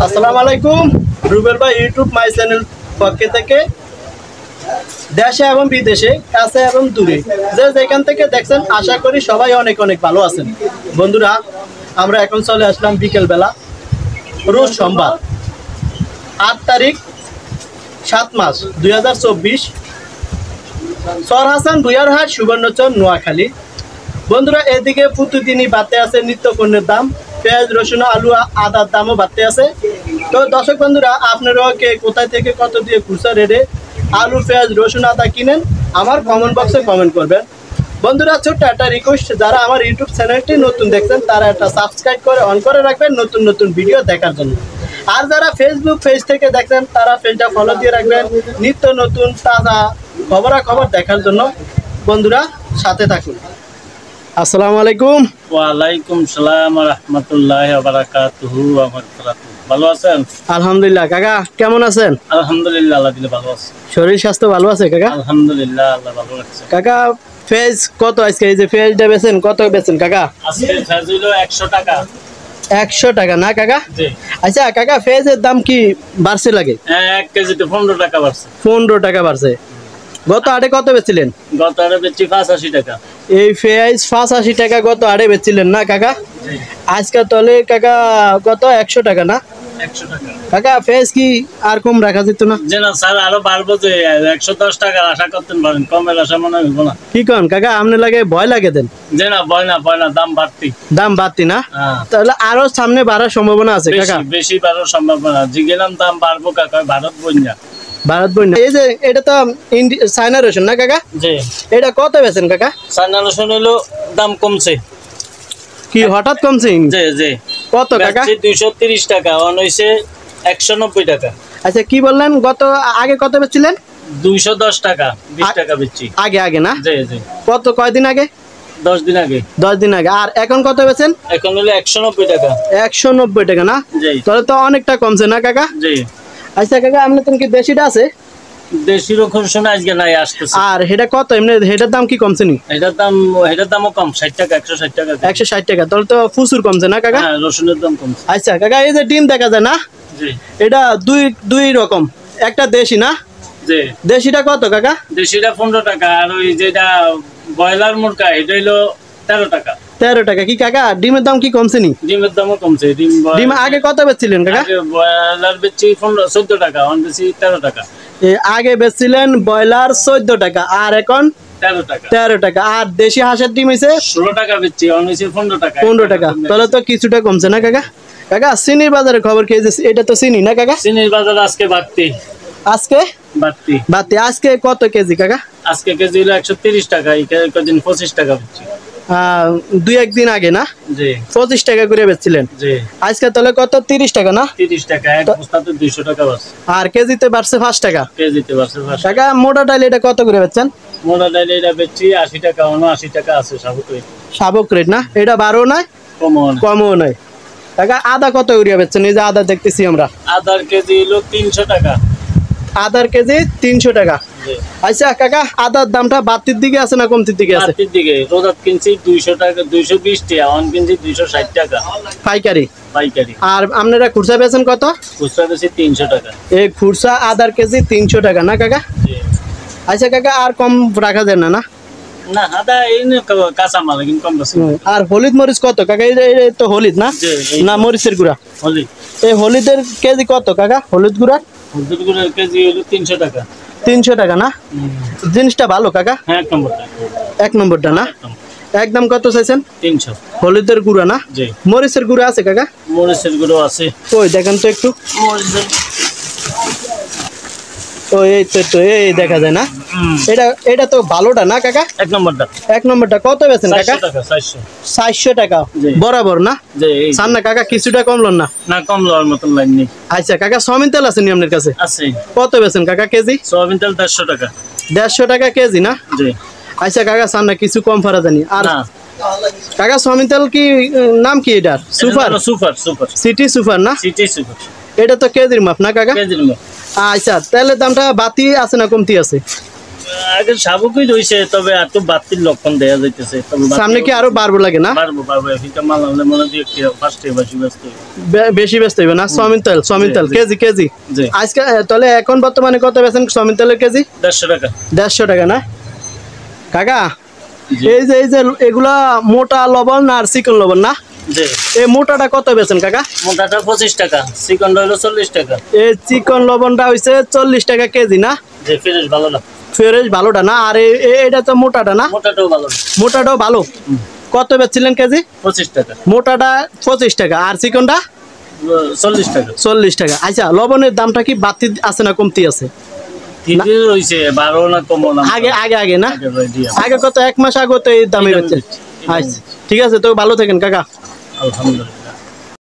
আসসালামু আলাইকুম রুবেল ভাই ইউটিউব মাই চ্যানেল পক্ষ থেকে দেশে এবং বিদেশে কাছে এবং দূরে যে যেখান থেকে দেখছেন আশা করি সবাই অনেক অনেক ভালো আছেন। বন্ধুরা, আমরা এখন চলে আসলাম বিকেলবেলা, রোজ সোমবার 8 তারিখ 7 মাস 2024, সর হাসান ভুইয়ারহাট, সুবর্ণচর, নোয়াখালী। বন্ধুরা, এদিকে প্রতিদিনই বাড়তে আছে নিত্যপণ্যের দাম, পেঁয়াজ, রসুন, আলু, আদার দামও বাড়তে আছে। তো দর্শক বন্ধুরা, আপনারাও কে কোথায় থেকে কত দিয়ে খুচরা রেটে আলু, পেঁয়াজ, রসুন, আদা কিনেন আমার কমেন্ট বক্সে কমেন্ট করবেন। বন্ধুরা, ছোট্ট একটা রিকোয়েস্ট, যারা আমার ইউটিউব চ্যানেলটি নতুন দেখছেন তারা একটা সাবস্ক্রাইব করে অন করে রাখবেন নতুন নতুন ভিডিও দেখার জন্য। আর যারা ফেসবুক পেজ থেকে দেখছেন তারা পেজটা ফলো দিয়ে রাখবেন নিত্য নতুন তাজা খবরাখবর দেখার জন্য। বন্ধুরা, সাথে থাকুন। আসসালামু আলাইকুম। ওয়ালাইকুম সালাম ওয়া রাহমাতুল্লাহি ওয়া বারাকাতুহু। ভালো আছেন? আলহামদুলিল্লাহ। কাকা কেমন আছেন? আলহামদুলিল্লাহ, আল্লাহ দিলে ভালো আছে। শরীর স্বাস্থ্য ভালো আছে কাকা? আলহামদুলিল্লাহ, আল্লাহ ভালো রাখছে। কাকা পেজ কত আজকে, এই যে পেজটা বেচেন কত বেচেন কাকা? আজকে পেঁয়াজ হইলো 100 টাকা। 100 টাকা না কাকা? জি। আচ্ছা কাকা, পেঁয়াজের দাম কি বাড়ছে লাগে? 1 কেজিতে 15 টাকা বাড়ছে। 15 টাকা বাড়ছে। গত আড়ে কত বেচছিলেন? গত আরে বেচি 85 টাকা। এই পেঁয়াজ 85 টাকা গত আড়ে বেচছিলেন না কাকা? জি। আজকে তলে কাকা কত 100 টাকা না? 100 টাকা। কাকা পেঁয়াজ কি আর কম রাখা যেত না? যে না স্যার, আরো বাড়বো, যে 110 টাকার আশা করতেন পারেন, কমের আশা মনে হইব না। কি কন কাকা, আপনি লাগে ভয় লাগে দেন? যে না, ভয় না, দাম বাড়তি। দাম বাড়তি না? হ্যাঁ। তাহলে আরো সামনে বাড়ার সম্ভাবনা আছে কাকা? বেশি বাড়ার সম্ভাবনা। জিগেলাম দাম বাড়বো কাকা, ভারত বন্যা। ভারত বন্যা। এই যে এটা তো চায়না রসুন না কাকা? জি। এটা কত বেচেন কাকা? চায়না রসুন হলো দাম কমছে। কি হঠাৎ কমছে? জি জি। কত কাকা? 230 টাকা, অন হইছে 190 টাকা। আচ্ছা, কি বললেন গত আগে কত বেচছিলেন? 210 টাকা, 20 টাকা বেচছি। আগে না? জি জি। কত কয়দিন আগে? 10 দিন আগে। 10 দিন আগে। আর এখন কত বেচেন? এখন হলো 190 টাকা। 190 টাকা না? জি। তাহলে তো অনেকটা কমছে না কাকা? জি। আচ্ছা কাকা, আপনার তো কি দেশিটা আছে? দেশি রসুন আজকে নাই, আসতেছে। আর এটা কত এমনি, এটার দাম কি কমছে নি? এটার দামও কম, 60 টাকা, 160 টাকা। 160 টাকা। তাহলে তো প্রচুর কমছে না কাকা? হ্যাঁ, রসুনের দাম কমছে। আচ্ছা কাকা, এই যে ডিম দেখা যায় না, জি। এটা দুই রকম, একটা দেশি না? জি। দেশিটা কত কাকা? দেশিটা 15 টাকা, আর ওই যেটা ব্রয়লার মুরগা এটা হইলো 13 টাকা। 13 টাকা। কি কাকা, ডিমের দাম কি কমছে নি? ডিমের দামও কমছে। ডিম আগে কত বেচছিলেন কাকা? ব্রয়লার বেচছি 14 টাকা, অন বেচি 13 টাকা। আগে বেচছিলেন ব্রয়লার 14 টাকা, আর এখন 13 টাকা। 13 টাকা। আর দেশি হাঁসের ডিম হইছে 16 টাকা বেচছি, অন হইছে 15 টাকা। 15 টাকা। তাহলে তো কিছুটা কমছে না কাকা? কাকা, চিনির বাজারের খবর কি? এটা তো চিনি না কাকা? চিনির বাজার আজকে বাড়তি। আজকে বাড়তি। আজকে কত কেজি কাকা? আজকে কেজি হলো 130 টাকা, এই কদিন 25 টাকা বেচছি। 2-1 দিন আগে না? জি। 25 টাকা করে বেচছিলেন। জি। আজকে তাহলে কত 30 টাকা না? 30 টাকা। এক বস্তাতে 200 টাকা বাড়ছে। আর কেজিতে বাড়ছে 5 টাকা। কেজিতে বাড়ছে 5 টাকা। কাকা, মোটা ডাল এটা কত করে বেচছেন? মোটা ডাল এটা বেচছি 80 টাকা, 79 টাকা আছে সাবুক রেট। সাবক রেট না? এটা 12 নয়, কমও নয়। কাকা, আদা কত করে বেচছেন? এই যে আদা দেখতেছি আমরা। আদার কেজি হলো 300 টাকা। আদার কেজি 300 টাকা। আচ্ছা কাকা, আদার দামটা বাড়তির দিকে আছে না কমতির দিকে আছে? বাড়তির দিকে। রোজাত কিনছি 200 টাকা, 220 টাকা, অন কিনছি 260 টাকা পাইকারি। আর আপনারা খুচরা বেচেন কত? খুচরা বেশি 300 টাকা। এই খুচরা আদার কেজি 300 টাকা না কাকা? আচ্ছা কাকা, আর কম রাখা যায় না? না না, আদা এই কাঁচা মাল, কিন্তু কম বেশি। আর হলুদ মরিচ কত কাকা? এই তো হলুদ না? না, মরিচের গুঁড়া। হলুদ। এই হলুদের কেজি কত কাকা? হলুদ গুঁড়া কেজি হলো 300 টাকা। 300 টাকা না? জিনিসটা ভালো কাকা? হ্যাঁ, এক নম্বরটা না? একদম কত চাইছেন? 300। হলুদের গুঁড়া না? জি। মরিচের গুঁড়া আছে কাকা? মরিচের গুঁড়ো আছে। ওই দেখেন তো একটু। এই তো এই দেখা যায় না? এটা তো ভালোটা না কাকা? এক নম্বরটা কত বেচেন কাকা? 400 টাকা বরাবর না? সান না কাকা, কিছুটা কমলো না? না, কমলোর মতন লাইন নেই। আচ্ছা কাকা, সয়াবিন তেল আছে নি আপনার কাছে? আছে। কত বেচেন কাকা কেজি? সয়াবিন তেল 150 টাকা। 150 টাকা কেজি না? জি। আচ্ছা কাকা, সান না কিছু কম ফারা জানি। আর কাকা, সয়াবিন তেল কি নাম কি এটার? সুপার। সিটি সুপার না? City super. এটা তো কেজির মাপ না কাকা? কেজির মাপ। আচ্ছা, তেলের দামটা বাতি আছে না কমতি আছে? আগে স্বাভাবিক হইছে, তবে এত বাড়তির লক্ষণ দেখা যাইতেছে। তবে সামনে কি আরো বাড়বো লাগে না? বাড়বো এটা মাল হলে মনে হয় একটু ফার্স্টে বেশি ব্যস্ত বেশি ব্যস্ত হইবে না? সয়াবিন তেল কেজি জি। আজকে তাহলে এখন বর্তমানে কত বেচেন সয়াবিন তেলের কেজি? 150 টাকা। 150 টাকা না কাকা? জি। এই যে এগুলা মোটা লবণ আর চিকন লবণ না? জি। এই মোটাটা কত বেচেন কাকা? মোটাটা 25 টাকা, চিকন হলো 40 টাকা। এই চিকন লবণটা হইছে 40 টাকা কেজি না? যে ফ্রেশ ভালো না, ফ্রেশ ভালোটা না? আর এটা তো মোটাটা না? মোটাটাও ভালো না। মোটাটাও ভালো। কত বেচছিলেন কেজি? 25 টাকা। মোটাটা 25 টাকা আর চিকনটা 40 টাকা। 40 টাকা। আচ্ছা, লবণের দামটা কি বাড়তি আছে না কমতি আছে? ঠিকই রইছে, বাড়ো না কমও না। আগে না? আগে ভাই দিয়া। আগে কত এক মাস আগে তো এই দামে বেচছে। আচ্ছা ঠিক আছে, তো ভালো থাকেন কাকা। আলহামদুলিল্লাহ।